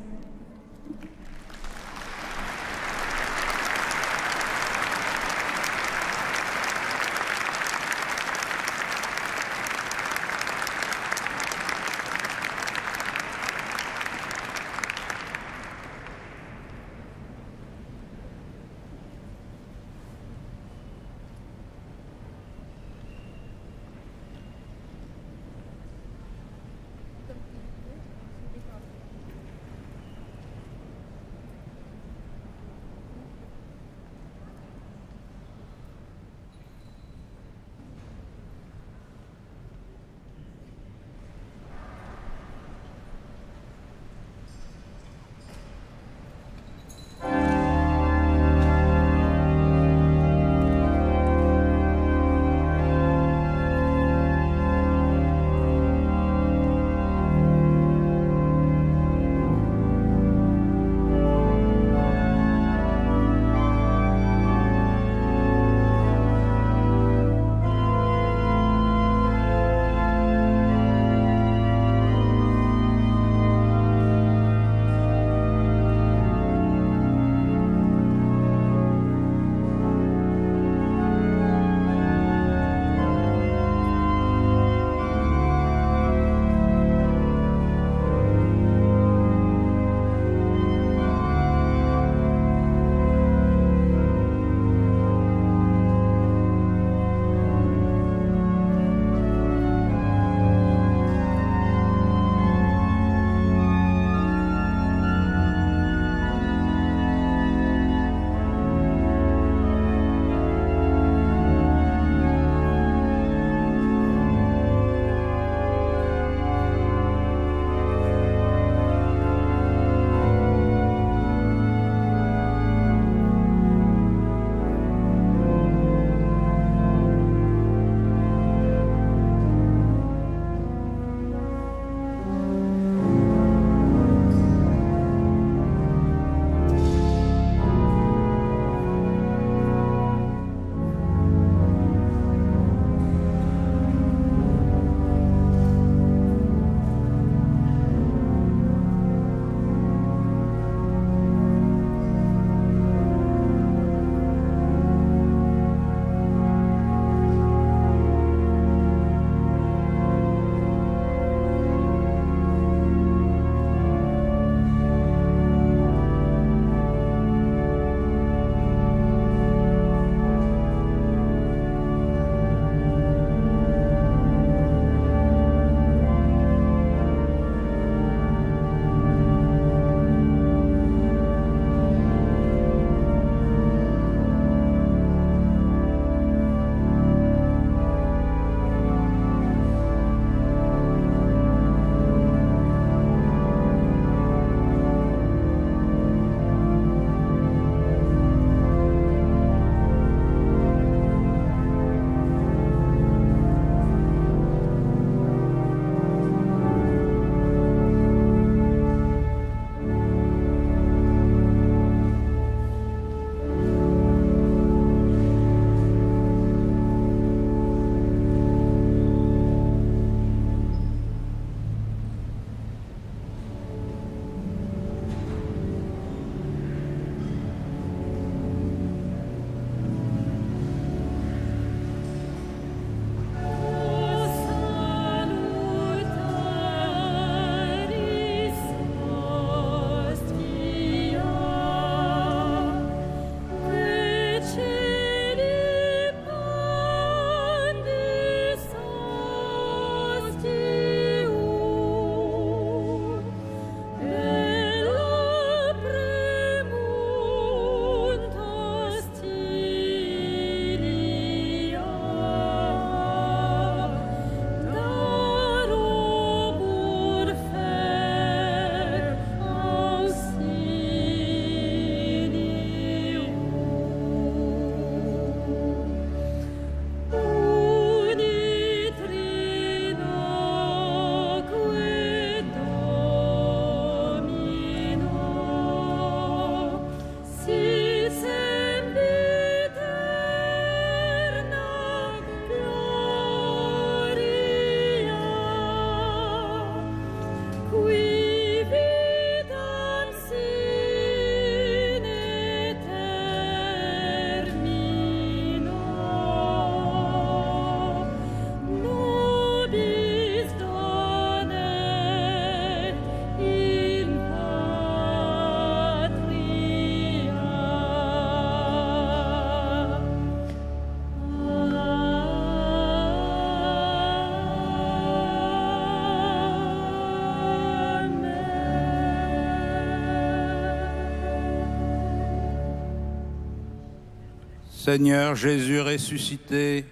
Seigneur Jésus ressuscité,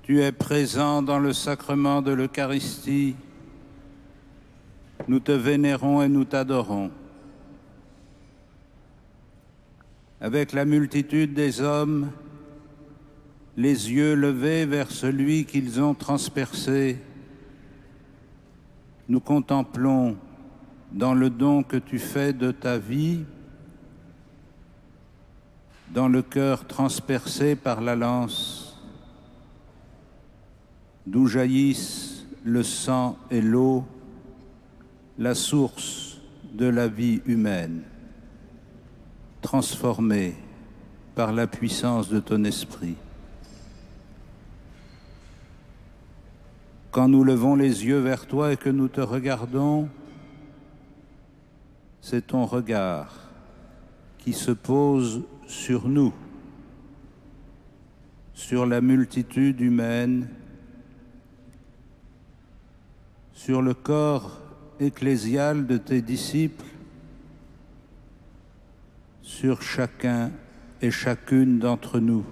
tu es présent dans le sacrement de l'Eucharistie. Nous te vénérons et nous t'adorons. Avec la multitude des hommes, les yeux levés vers celui qu'ils ont transpercé, nous contemplons dans le don que tu fais de ta vie, dans le cœur transpercé par la lance, d'où jaillissent le sang et l'eau, la source de la vie humaine, transformée par la puissance de ton esprit. Quand nous levons les yeux vers toi et que nous te regardons, c'est ton regard qui se pose sur nous, sur la multitude humaine, sur le corps ecclésial de tes disciples, sur chacun et chacune d'entre nous.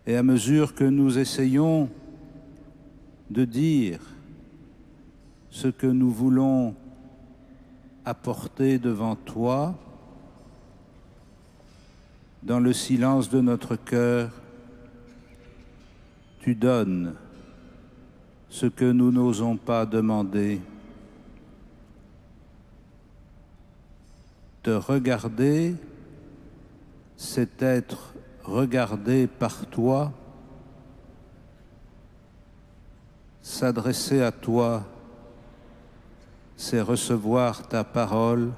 Et à mesure que nous essayons de dire ce que nous voulons apporter devant toi, dans le silence de notre cœur, tu donnes ce que nous n'osons pas demander. Te regarder, c'est être regardé par toi, s'adresser à toi, c'est recevoir ta parole,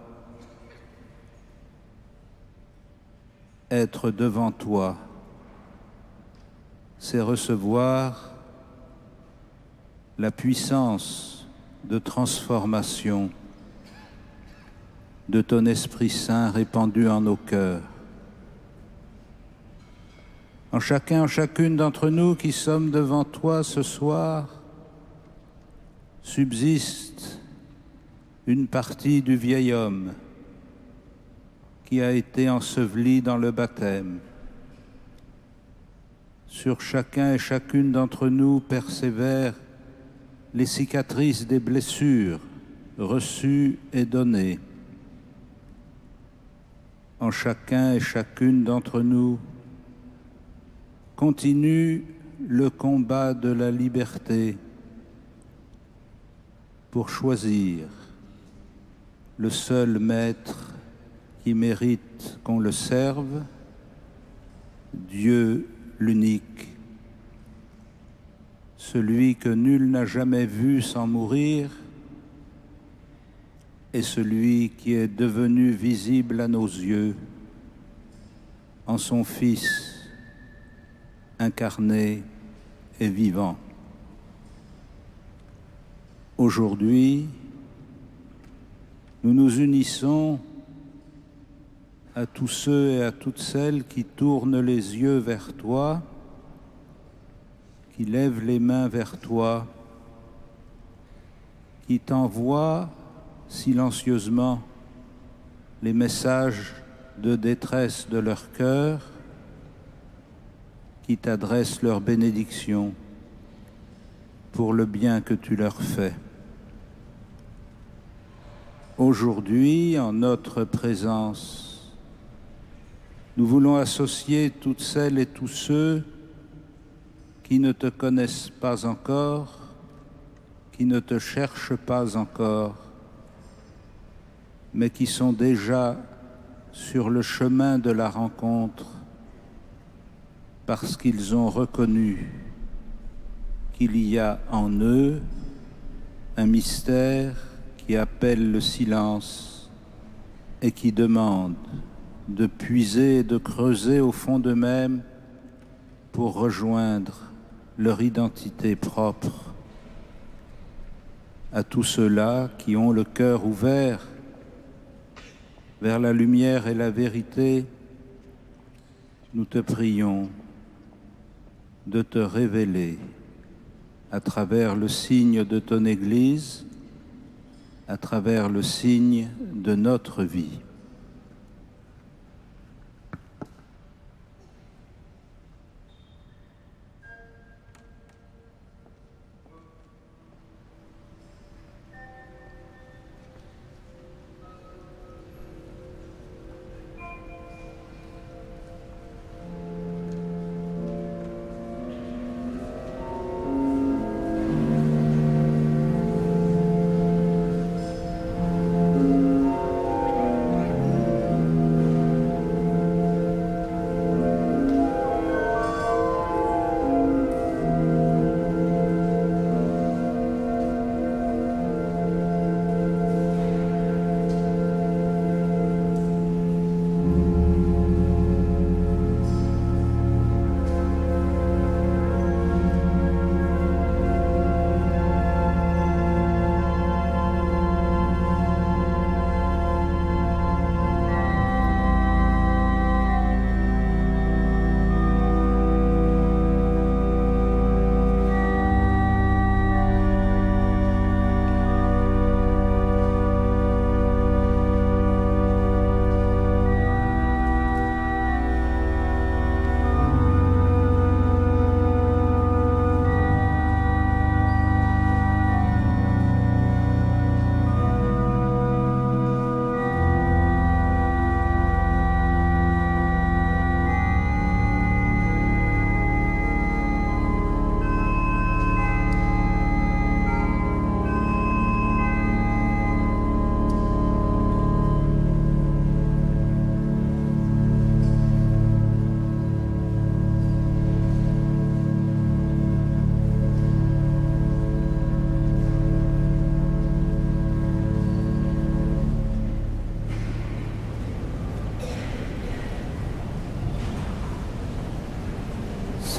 être devant toi, c'est recevoir la puissance de transformation de ton Esprit Saint répandu en nos cœurs. En chacun, en chacune d'entre nous qui sommes devant toi ce soir, subsiste une partie du vieil homme qui a été enseveli dans le baptême. Sur chacun et chacune d'entre nous persévèrent les cicatrices des blessures reçues et données. En chacun et chacune d'entre nous continue le combat de la liberté pour choisir le seul maître qui mérite qu'on le serve, Dieu l'unique, celui que nul n'a jamais vu sans mourir et celui qui est devenu visible à nos yeux en son Fils incarné et vivant. Aujourd'hui, nous nous unissons à tous ceux et à toutes celles qui tournent les yeux vers toi, qui lèvent les mains vers toi, qui t'envoient silencieusement les messages de détresse de leur cœur, qui t'adressent leur bénédiction pour le bien que tu leur fais. Aujourd'hui, en notre présence, nous voulons associer toutes celles et tous ceux qui ne te connaissent pas encore, qui ne te cherchent pas encore, mais qui sont déjà sur le chemin de la rencontre parce qu'ils ont reconnu qu'il y a en eux un mystère qui appelle le silence et qui demande de puiser et de creuser au fond d'eux-mêmes pour rejoindre leur identité propre. À tous ceux-là qui ont le cœur ouvert vers la lumière et la vérité, nous te prions de te révéler à travers le signe de ton Église, à travers le signe de notre vie.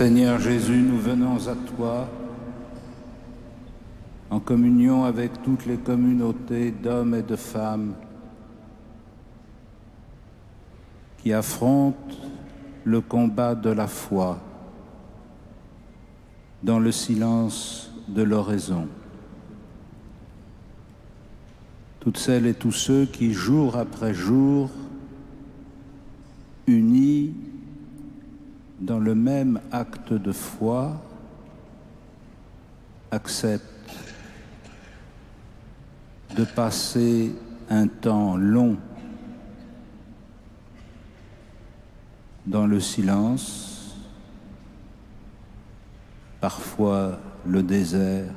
Seigneur Jésus, nous venons à toi en communion avec toutes les communautés d'hommes et de femmes qui affrontent le combat de la foi dans le silence de l'oraison. Toutes celles et tous ceux qui, jour après jour, unis dans le même acte de foi, acceptent de passer un temps long dans le silence, parfois le désert,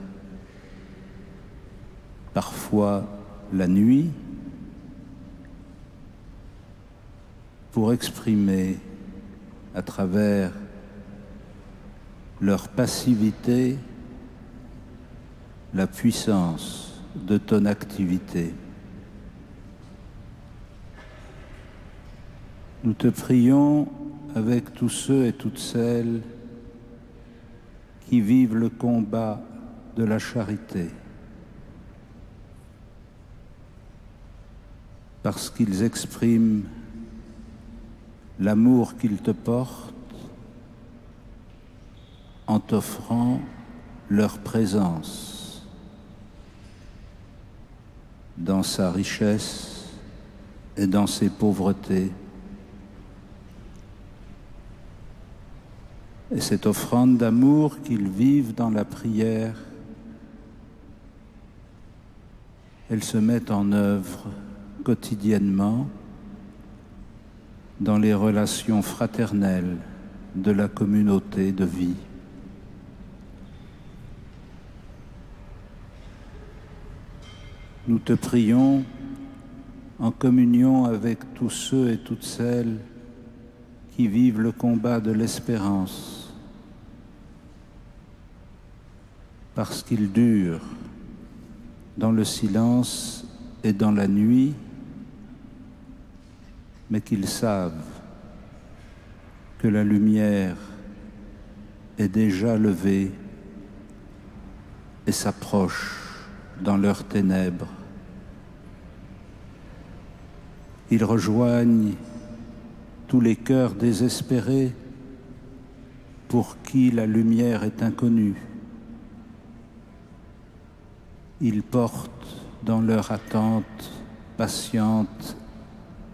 parfois la nuit, pour exprimer à travers leur passivité la puissance de ton activité. Nous te prions avec tous ceux et toutes celles qui vivent le combat de la charité, parce qu'ils expriment l'amour qu'ils te portent en t'offrant leur présence dans sa richesse et dans ses pauvretés. Et cette offrande d'amour qu'ils vivent dans la prière, elle se met en œuvre quotidiennement dans les relations fraternelles de la communauté de vie. Nous te prions en communion avec tous ceux et toutes celles qui vivent le combat de l'espérance, parce qu'il dure dans le silence et dans la nuit, mais qu'ils savent que la lumière est déjà levée et s'approche dans leurs ténèbres. Ils rejoignent tous les cœurs désespérés pour qui la lumière est inconnue. Ils portent dans leur attente patiente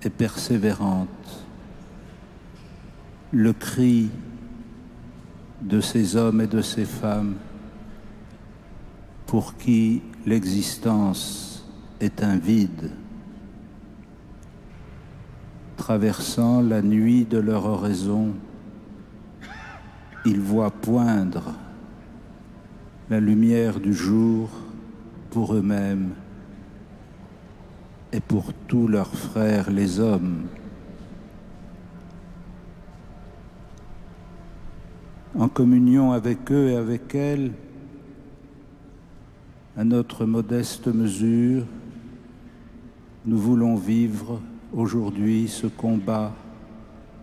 et persévérante le cri de ces hommes et de ces femmes pour qui l'existence est un vide, traversant la nuit de leur oraison, ils voient poindre la lumière du jour pour eux-mêmes et pour tous leurs frères les hommes. En communion avec eux et avec elles, à notre modeste mesure, nous voulons vivre aujourd'hui ce combat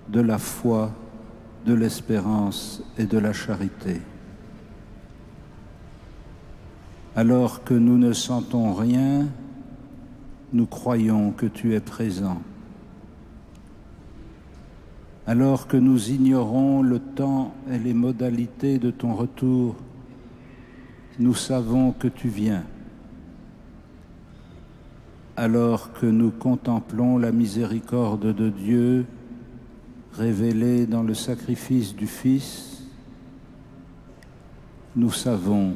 de la foi, de l'espérance et de la charité. Alors que nous ne sentons rien, nous croyons que tu es présent. Alors que nous ignorons le temps et les modalités de ton retour, nous savons que tu viens. Alors que nous contemplons la miséricorde de Dieu révélée dans le sacrifice du Fils, nous savons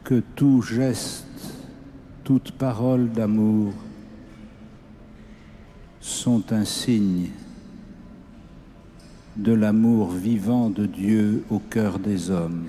que tout geste, toute parole d'amour sont un signe de l'amour vivant de Dieu au cœur des hommes.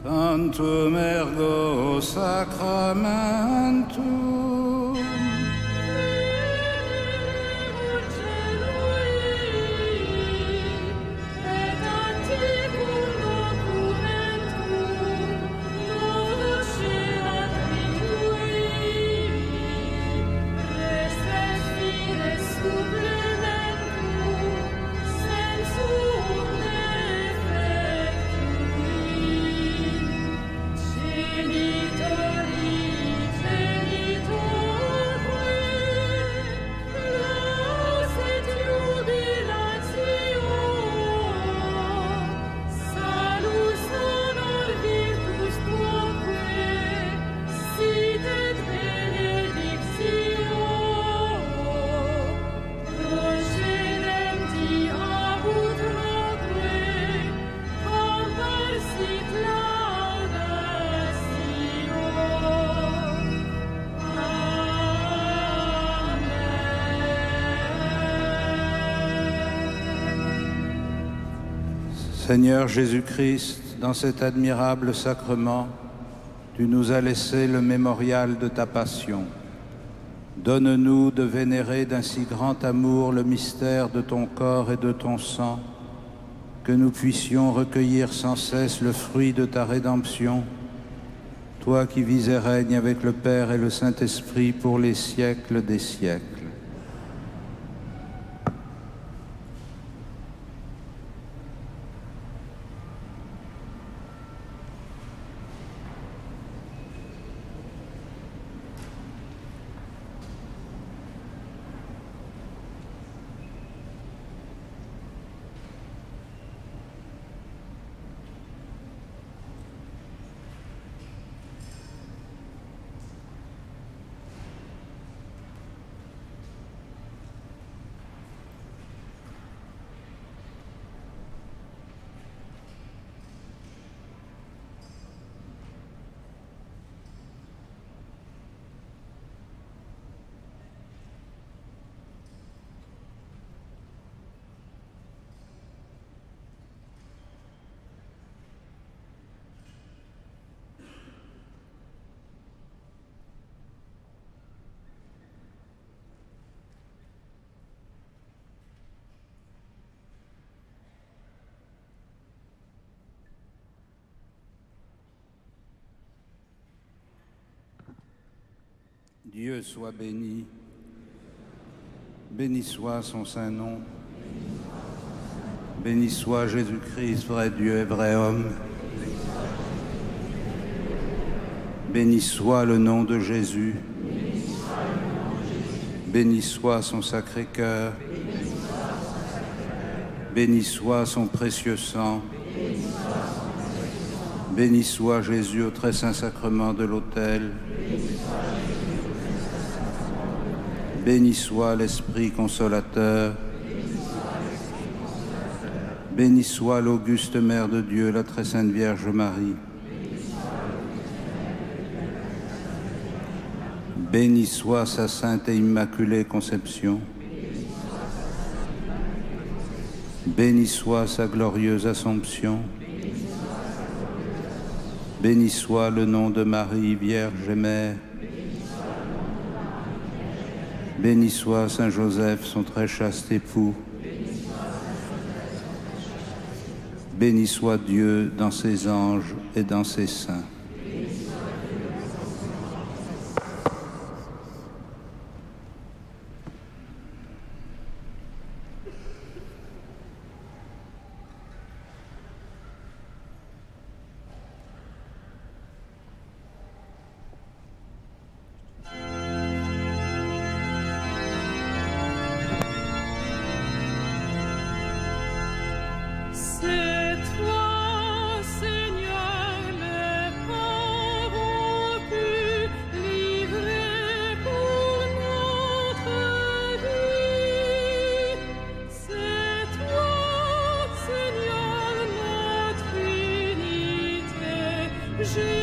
tantum ergo sacramentum. Seigneur Jésus-Christ, dans cet admirable sacrement, tu nous as laissé le mémorial de ta passion. Donne-nous de vénérer d'un si grand amour le mystère de ton corps et de ton sang, que nous puissions recueillir sans cesse le fruit de ta rédemption, toi qui vis et règnes avec le Père et le Saint-Esprit pour les siècles des siècles. Dieu soit béni, béni soit son saint nom, béni soit Jésus-Christ, vrai Dieu et vrai homme, béni soit le nom de Jésus, béni soit son sacré cœur, béni soit son précieux sang, béni soit Jésus au très saint sacrement de l'autel, béni soit l'Esprit consolateur, béni soit l'auguste Mère de Dieu, la très sainte Vierge Marie, béni soit sa sainte et immaculée conception, béni soit sa glorieuse Assomption, béni soit le nom de Marie, Vierge et Mère, béni soit Saint Joseph, son très chaste époux. Béni soit Dieu dans ses anges et dans ses saints. Jésus.